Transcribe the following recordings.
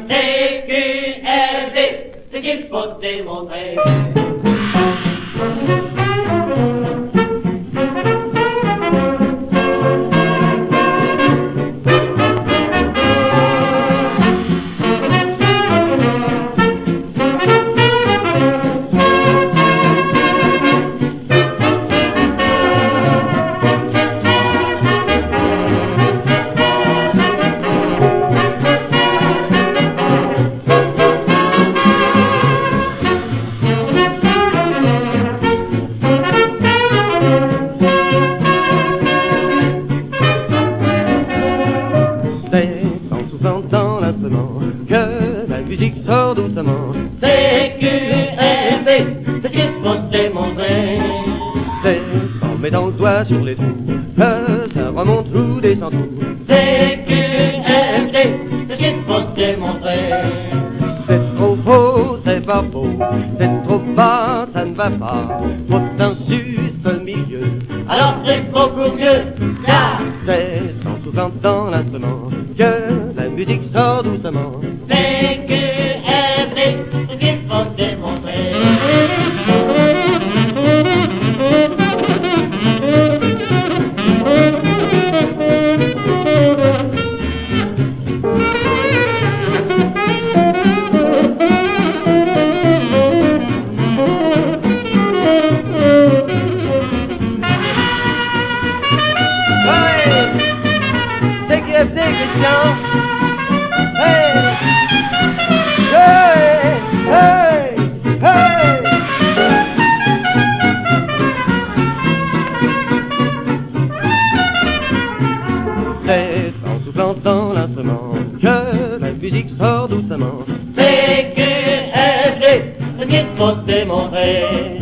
TQFD, ce qu'il faut démontrer. Dans l'instrument que la musique sort doucement. TQFD, ce qu'il faut démontrer. C'est en mettant le doigt sur les trous que ça remonte ou descend tout. TQFD, ce qu'il faut démontrer. C'est trop haut, c'est pas faux. C'est trop bas, ça ne va pas. Faut un juste milieu. Alors c'est beaucoup mieux, car c'est en soufflant dans l'instrument que la musique sort doucement. TQFD, ce qu'il faut démontrer. TQFD, Christian. Hey, hey, hey, hey. C'est en soufflant dans l'instrument que la musique sort doucement. TQFD, ce qu'il faut démontrer.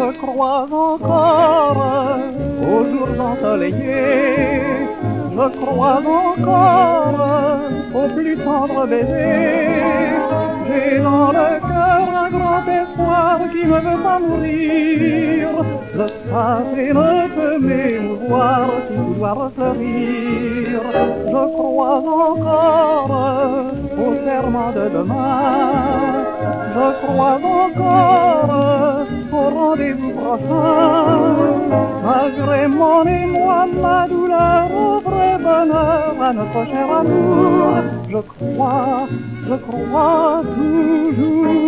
Je crois encore aux jours ensoleillés, je crois encore au plus tendre baiser. J'ai dans le cœur un grand espoir qui ne veut pas mourir. Le passé ne peut m'émouvoir si tu dois refleurir. Je crois encore au serment de demain. Je crois encore au rendez-vous prochain. Malgré mon émoi, ma douleur, au vrai bonheur, à notre cher amour, je crois toujours.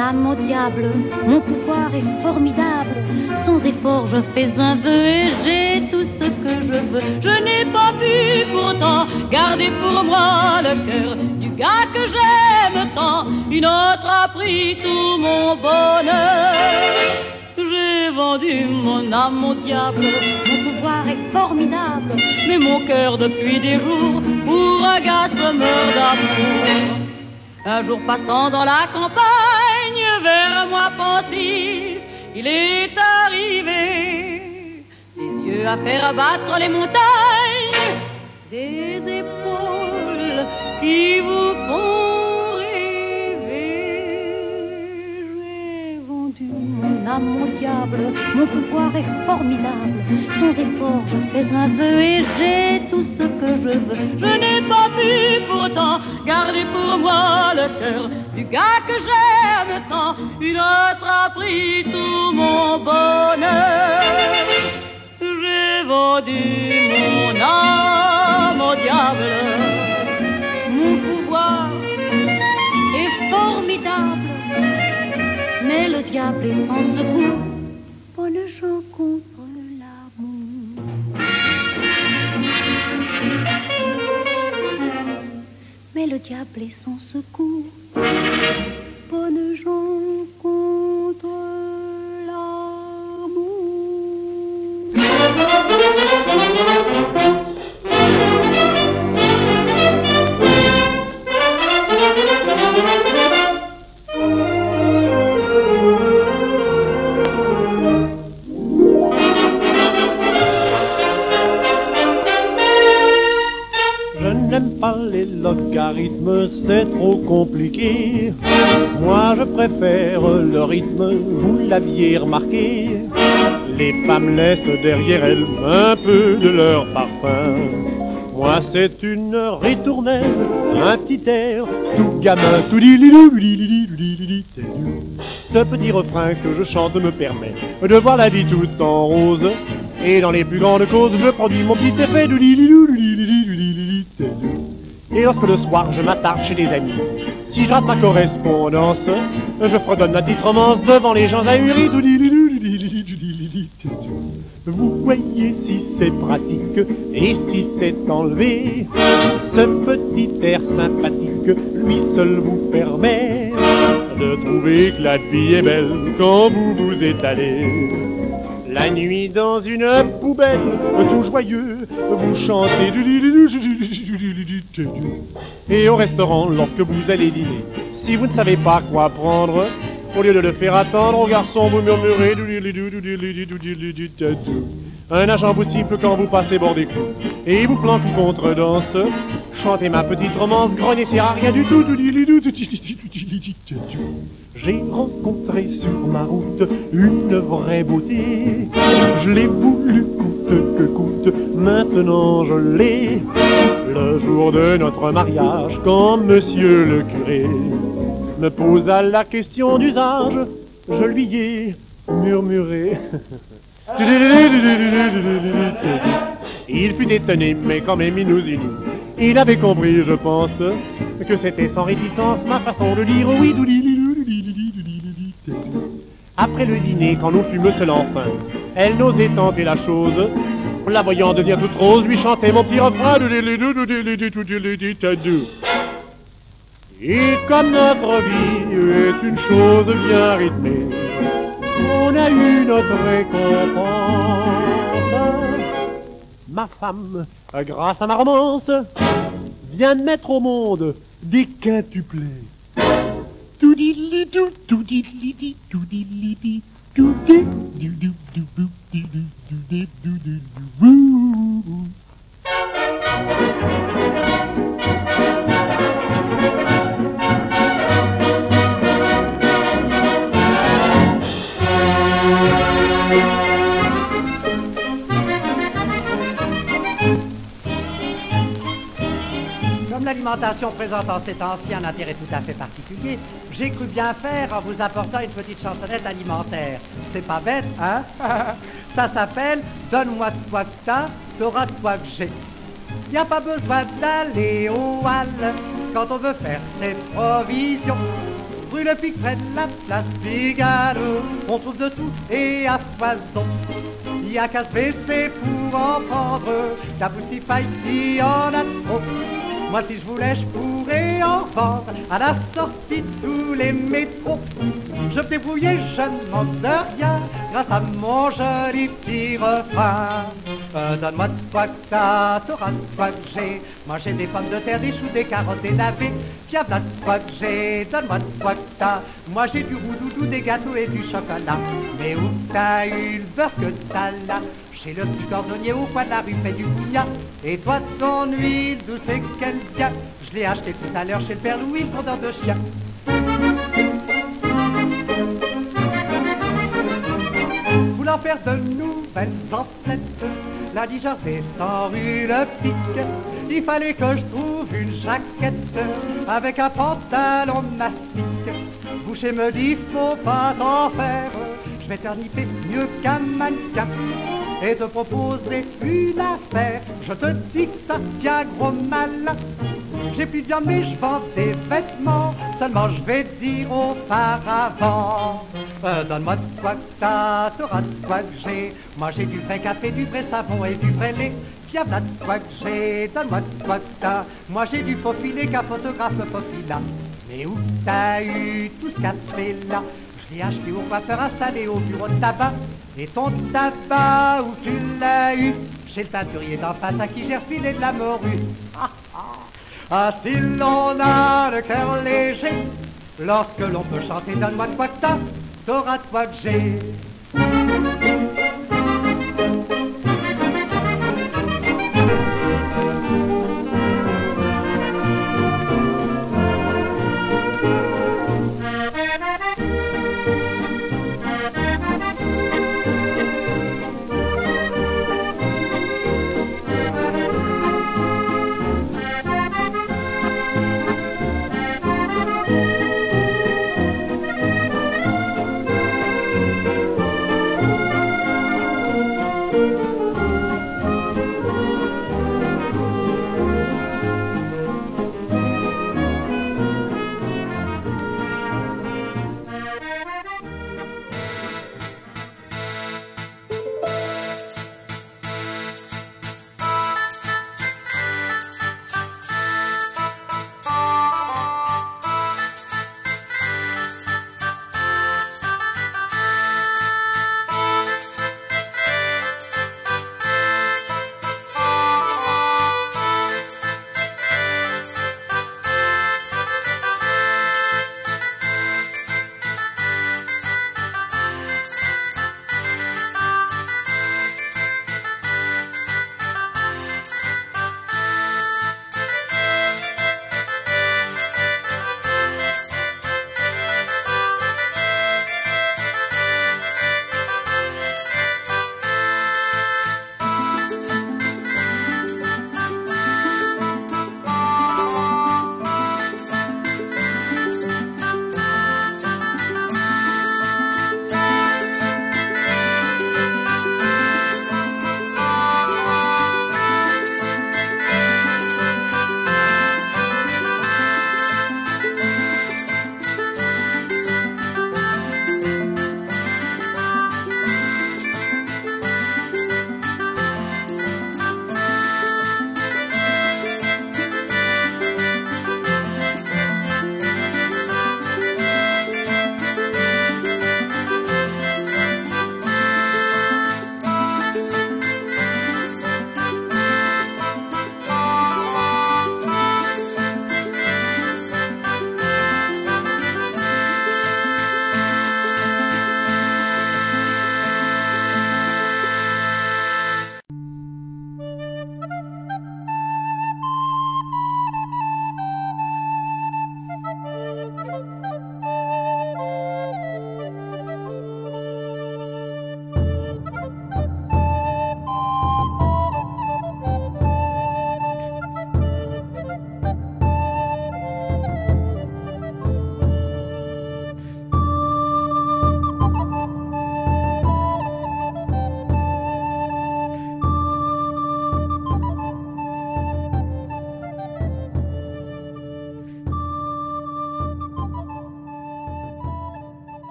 âme au diable, mon pouvoir est formidable. Sans effort, je fais un vœu et j'ai tout ce que je veux. Je n'ai pas pu pourtant garder pour moi le cœur du gars que j'aime tant. Une autre a pris tout mon bonheur. J'ai vendu mon âme au diable, mon pouvoir est formidable. Mais mon cœur depuis des jours pour un gars se meurt d'amour. Un jour passant dans la campagne, vers moi pensif, il est arrivé, des yeux à faire battre les montagnes, des épaules qui vous font rêver. J'ai vendu mon âme au diable, mon pouvoir est formidable. Sans effort, je fais un vœu et j'ai tout ce que je veux. Je n'ai pas pu pourtant garder pour moi le cœur du gars que j'aime tant. Une autre a pris tout mon bonheur. J'ai vendu mon âme au diable. Mon pouvoir est formidable, mais le diable est sans secours. Bonne gens contre l'amour. Mais le diable est sans secours. Bonne gens contre l'amour. Pas les logarithmes, c'est trop compliqué. Moi je préfère le rythme, vous l'aviez remarqué. Les femmes laissent derrière elles un peu de leur parfum. Moi c'est une ritournelle, un petit air, tout gamin, tout dilidou. Ce petit refrain que je chante me permet de voir la vie toute en rose. Et dans les plus grandes causes, je produis mon petit effet de dilidou. Et lorsque le soir je m'attarde chez les amis, si je rate ma correspondance, je fredonne ma petite romance devant les gens ahuris. Vous voyez si c'est pratique et si c'est enlevé, ce petit air sympathique, lui seul vous permet de trouver que la vie est belle quand vous vous étalez. La nuit dans une poubelle, tout joyeux, vous chantez. Et au restaurant, lorsque vous allez dîner, si vous ne savez pas quoi prendre, au lieu de le faire attendre, au garçon vous murmurez. Un agent vous siffle quand vous passez bord des clous, et vous planque une contredanse. Chantez ma petite romance, grognez, c'est à rien du tout. J'ai rencontré sur ma route une vraie beauté. Je l'ai voulu coûte que coûte, maintenant je l'ai. Le jour de notre mariage, quand monsieur le curé me posa la question d'usage, je lui ai murmuré. Il fut étonné, mais quand même il nous unit. Il avait compris, je pense, que c'était sans réticence ma façon de dire oui. Après le dîner, quand nous fûmes seuls enfin, elle n'osait tenter la chose. La voyant devenir toute rose, lui chantait mon petit refrain. Et comme notre vie est une chose bien rythmée, on a eu notre récompense. Ma femme, grâce à ma romance, vient de mettre au monde des quintuplés. Comme l'alimentation présente en ces temps-ci un intérêt tout à fait particulier, j'ai cru bien faire en vous apportant une petite chansonnette alimentaire. C'est pas bête, hein? Ça s'appelle « Donne-moi de toi que t'as, t'auras de toi que j'ai ». Y a pas besoin d'aller au hall quand on veut faire ses provisions. rue Le Pic près de la place Pigalle, on trouve de tout et à foison. Il y a qu'à se baisser pour en prendre, Caboustifaille, il y en a trop. Moi si je voulais, je pourrais en vendre à la sortie de tous les métros. Je me débrouillais, je ne manque de rien, grâce à mon joli petit refrain. Donne-moi de quoi que t'auras de quoi que j'ai. Moi j'ai des pommes de terre, des choux, des carottes, des navets. Tiens, voilà de quoi que j'ai, donne-moi de quoi que t'as. Moi j'ai du roudoudou, des gâteaux et du chocolat. Mais où t'as eu le beurre que t'as là? Chez le petit cordonnier au coin de la rue fait du bougnat. Et toi ton huile, d'où c'est qu'elle vient? Je l'ai acheté tout à l'heure chez le père Louis, vendeur de chiens. Voulant faire de nouvelles emplettes, lundi je redescends rue Le Pic. Il fallait que je trouve une jaquette avec un pantalon mastic. Boucher me dit faut pas t'en faire, je vais t'arniper mieux qu'un mannequin et te proposer une affaire. Je te dis que ça tient gros mal. J'ai plus de viande mais je vends des vêtements, seulement je vais dire auparavant. Donne-moi de quoi que t'auras de quoi que j'ai. Moi j'ai du vrai café, du vrai savon et du vrai lait. Tiens, voilà de quoi que j'ai, donne-moi de quoi que t'as. Moi j'ai du faux filet qu'un photographe me faufila. Mais où t'as eu tout ce café-là? Je l'ai acheté au coiffeur installé au bureau de tabac. Et ton tabac, où tu l'as eu? Chez le teinturier d'en face à qui j'ai refilé de la morue. Ah, si l'on a le cœur léger, lorsque l'on peut chanter, donne-moi de quoi que t'as, t'auras de quoi que j'ai.